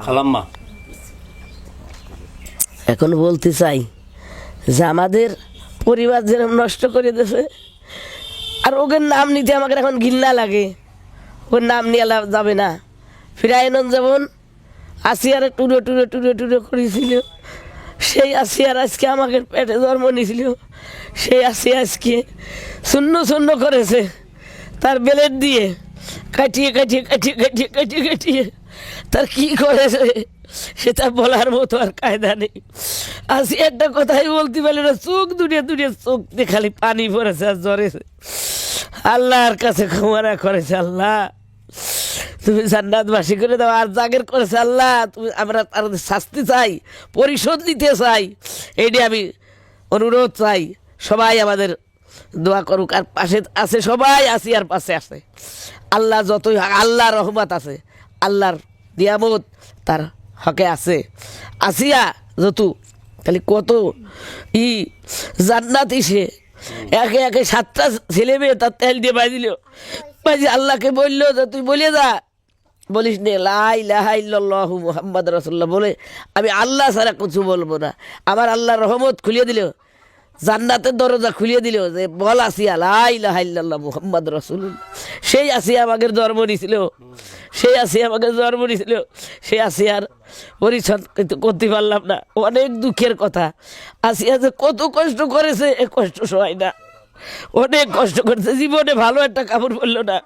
খালাম্মা এখন বলতে চাই যে আমাদের পরিবার যেরকম নষ্ট করে দিয়েছে, আর ওদের নাম নিতে আমাকে এখন ঘৃণা লাগে। ওর নাম নিয়ে যাবে না। ফিরাইনন যেমন আসিয়ার টুরো টুরো টুরো টুরো করেছিল, সেই আসিয়ার আজকে আমাকে পেটে জন্ম নিয়েছিল, সেই আসিয়া আজকে শূন্য শূন্য করেছে তার বেলেট দিয়ে কাটিয়ে কাটিয়ে কাটিয়ে কাটিয়ে কাটিয়ে কাটিয়ে তার কী করেছে সেটা বলার মতো আর কায়দা নেই। আসি একটা কথাই বলতে পারলে না, চোখ দুটিয়ে দুটিয়ে চোখ দিয়ে খালি পানি পড়েছে আর জ্বরেছে। আল্লাহর কাছে ক্ষমা করেছে, আল্লাহ তুমি জান্নাতবাসী করে দাও। আর জাগের করেছে আল্লাহ, তুমি আমরা তার শাস্তি চাই, পরিশোধ নিতে চাই, এইটি আমি অনুরোধ চাই। সবাই আমাদের দোয়া করুক। আর পাশে আছে সবাই, আসি আর পাশে আছে আল্লাহ, যতই আল্লাহর রহমত আছে, আল্লাহর নিয়ামত তার হকে আছে। আসিয়া যত খালি কত জান্নাতি, সে একে একে 7টা ছেলে মেয়ে তার তেল দিয়ে বাজিল, বাজি আল্লাহকে বললো যে তুই বলে যা, বলিস নে লা ইলাহা ইল্লাল্লাহু মুহাম্মাদ রাসূলুল্লাহ বলে আমি আল্লাহ ছাড়া কিছু বলবো না। আমার আল্লাহর রহমত খুলিয়ে দিল, জান্নাতের দরজা খুলিয়ে দিল যে বল আসিয়া লা ইলাহা ইল্লাল্লাহ মুহাম্মাদ রাসূলুল্লাহ। সেই আসিয়া আমাকে জন্ম নিয়েছিল, সেই আসিয়া আমাকে জন্ম নিয়েছিল, সেই আসিয়ার পরিচ্ছন্ন কিন্তু করতে পারলাম না। অনেক দুঃখের কথা। আসিয়া যে কত কষ্ট করেছে, এ কষ্ট সবাই না, অনেক কষ্ট করছে। জীবনে ভালো একটা কাপড় পরলো না,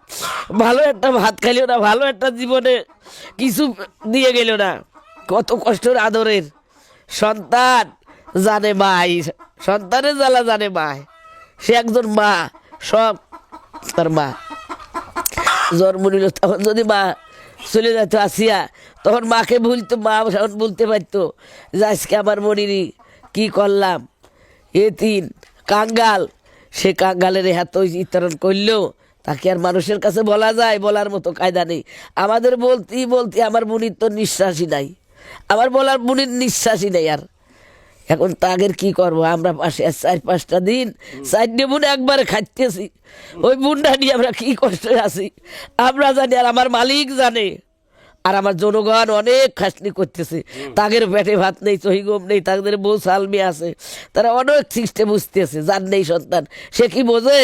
ভালো একটা ভাত খাইল না, ভালো একটা জীবনে কিছু দিয়ে গেল না। কত কষ্টের আদরের সন্তান জানে মাই, সন্তানের জ্বালা জানে মাই। সে একজন মা, সব তার মা জন্ম নিল। তখন যদি মা চলে যেত আসিয়া, তখন মাকে ভুলতো, মা তখন বলতে পারতো যে আজকে আমার মনিরি কী করলাম, তিন কাঙ্গাল, সে কাঙ্গালের হাত ইতরণ করলেও তাকে আর মানুষের কাছে বলা যায়, বলার মতো কায়দা নেই। আমাদের বলতেই বলতে আমার মুনির তো নিঃশ্বাসই নাই, আমার বলার মুনির নিঃশ্বাসই নেই। আর এখন তাগের কি করবো, আমরা পাশে 4-5টা দিন 4 বোন একবারে খাইতেছি, ওই বোনটা নিয়ে আমরা কি কষ্টে আছি আমরা জানি, আর আমার মালিক জানে। আর আমার জনগণ অনেক খাসনি করতেছে, তাদের পেটে ভাত নেই, চহিগম নেই, তাদের বউ সালমি আছে, তারা অনেক সৃষ্টে বুঝতেছে। যার নেই সন্তান সে কি বোঝে,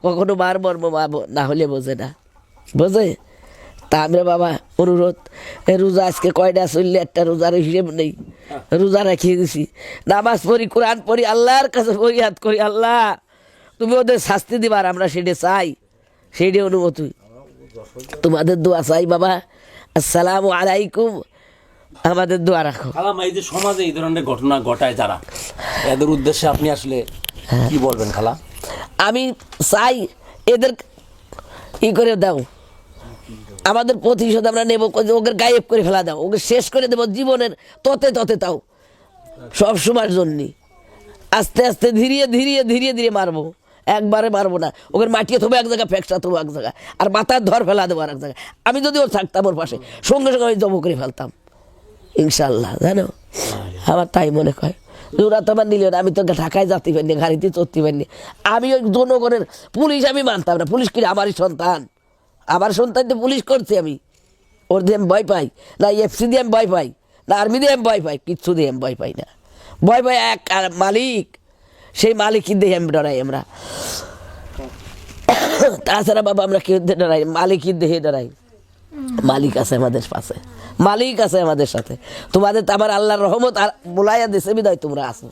কখনো মার মর্ম মা না হলে বোঝে না, বোঝে। তা আমরা বাবা অনুরোধ, রোজা আজকে কয়টা চললে একটা রোজার হিসেব নেই, রোজা রাখিয়ে দিছি, নামাজ পড়ি, কোরআন পড়ি, আল্লাহর কাছে ফরিয়াদ করি, আল্লাহ তুমি ওদের শাস্তি দিবার, আমরা সেটা চাই, সেইটা অনুমতি তোমাদের দোয়া চাই বাবা। আসসালামু আলাইকুম, আমাদের দোয়া রাখো। খালাম্মা, এই যে সমাজে এই ধরনের ঘটনা ঘটায় যারা, এদের উদ্দেশ্যে আপনি আসলে কি বলবেন খালা? আমি চাই এদের ই করে দাও, আমাদের প্রতিশোধ আমরা নেব, ওকে গায়েব করে ফেলা দাও, ওকে শেষ করে দেবো জীবনের ততে ততে, তাও সব সময়ের জন্যে। আস্তে আস্তে ধীরে ধীরে ধীরে ধীরে মারবো, একবারে মারবো না। ওকে মাটিয়ে থবো এক জায়গায়, ফ্যাকসা থবো এক জায়গায়, আর মাথার ধর ফেলা দেবো আর এক জায়গায়। আমি যদি ওর থাকতাম ওর পাশে, সঙ্গে সঙ্গে আমি জমা করে ফেলতাম ইনশাল্লাহ, জানো আমার তাই মনে হয়। ওরা তো আমার নিল না, আমি তো ঢাকায় যেতে পারিনি, গাড়িতে চড়তে পারিনি। আমি ওই জনগণের পুলিশ আমি মানতাম না, পুলিশ কি আমারই সন্তান, আমার সন্তান তো পুলিশ করছি আমি, ওর দিয়ে আমি ভয় পাই না, এফসি দিয়ে আমি ভয় পাই না, আর্মি দিয়ে আমি ভয় পাই, কিচ্ছু দিয়ে আমি ভয় পাই না। ভয় পাই এক মালিক, সেই মালিকই দিয়ে আমি ডরাই আমরা, তাছাড়া বাবা আমরা কেউ ডরাই, মালিকই দেহে ডরাই। মালিক আছে আমাদের পাশে, মালিক আছে আমাদের সাথে। তোমাদের তো আমার আল্লাহর রহমত আর বলাইয়া দেশে বিদায় তোমরা আসো,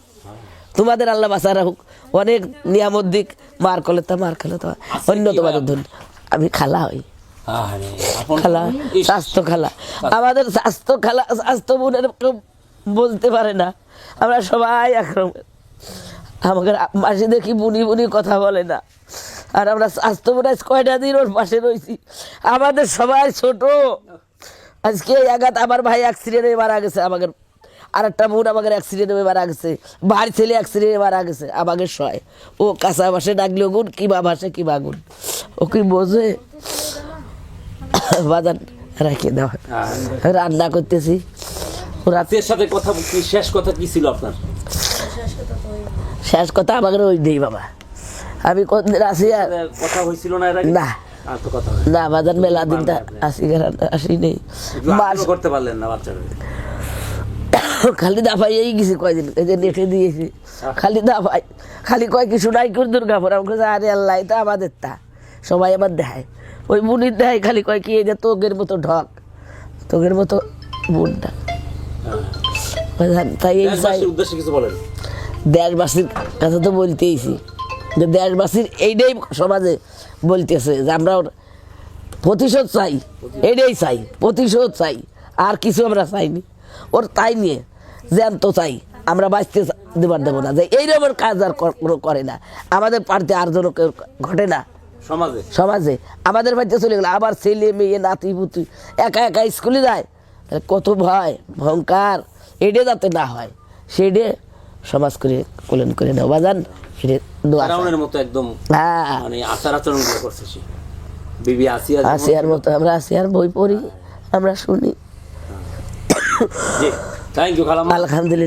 তোমাদের আল্লাহ বাঁচা রাখুক, অনেক নিয়ামত দিক, মার করলে তো মার খেলে তো অন্য তোমাদের ধন্য। আমি খালা হই, খালা স্বাস্থ্য খালা, আমাদের স্বাস্থ্য খালা, স্বাস্থ্য বোনের কেউ বলতে পারে না, আমরা সবাই একরকম। আমাকে মাসি দেখি বুনি বুনি কথা বলে না, আর আমরা স্বাস্থ্য বোন কয়টা দিন ওর পাশে রয়েছি, আমাদের সবাই ছোট। আজকে আঘাত আমার ভাই অ্যাক্সিডেন্টে মারা গেছে, আমাদের আর একটা বোন আমাদের অ্যাক্সিডেন্টে মারা গেছে, ভাই ছেলে অ্যাক্সিডেন্টে মারা গেছে, আমাদের সয় ও কাঁচা ভাসে ডাকলেও গুণ, কিবা ভাসে কিবা গুণ, ও কি বোঝে। বাজার রেখে দেওয়া, রান্না করতেছি। রাতের সাথে কথা, শেষ কথা কি ছিল আপনার? শেষ কথা আমাদের ওই নেই বাবা, আমি কোনদিন আসি কথা হয়েছিল না, না আর তো কথা হয় না বাজার মেলা দিনটা আসি নেই একটু আদরও করতে পারলেন না বাচ্চারা খালি দাফাইয়াই গেছি কয়দিন এই যে নেটে দিয়েছি খালি দাফাই খালি কয় কিছু নাই করে দুর্গাপুর আমাকে আরে আল্লাহ এটা আমাদের তা সবাই আমার দেখায় ওই মুনির দেখায় খালি কয় কি এই যে তোগের মতো ঢক তোগের মতো বুনটা তাই এই চাই দেশবাসীর উদ্দেশ্যে কিছু বলেন দেশবাসীর কথা তো বলতেইছি যে দেশবাসীর এইটাই সমাজে বলতেছে যে আমরা ওর প্রতিশোধ চাই এইটাই চাই প্রতিশোধ চাই আর কিছু আমরা চাইনি ওর তাই নিয়ে জ্যান্ত চাই আমরা বাঁচতে দেবো না যে এইরকম কাজ আর করে না আমাদের পার্টি আর যেন কেউ ঘটে না সমাজে সমাজে আমাদের বাড়িতে চলে গেলো আবার ছেলে মেয়ে নাতি পুতি একা একা স্কুলে যায় তাহলে কত ভয় ভয়ঙ্কর এডে যাতে না হয় সেডে সমাজ করে কল্যাণ করে নেওয়া বাজান সেটা দোয়া চাই। ফেরাউনের মতো একদম হ্যাঁ মানে আচার আচরণ করছে সে বিবি আসিয়া আসিয়ার মতো আমরা আসিয়ার বই পড়ি আমরা শুনি জি থ্যাংক ইউ খালাম্মা আলহামদুলিল্লাহ।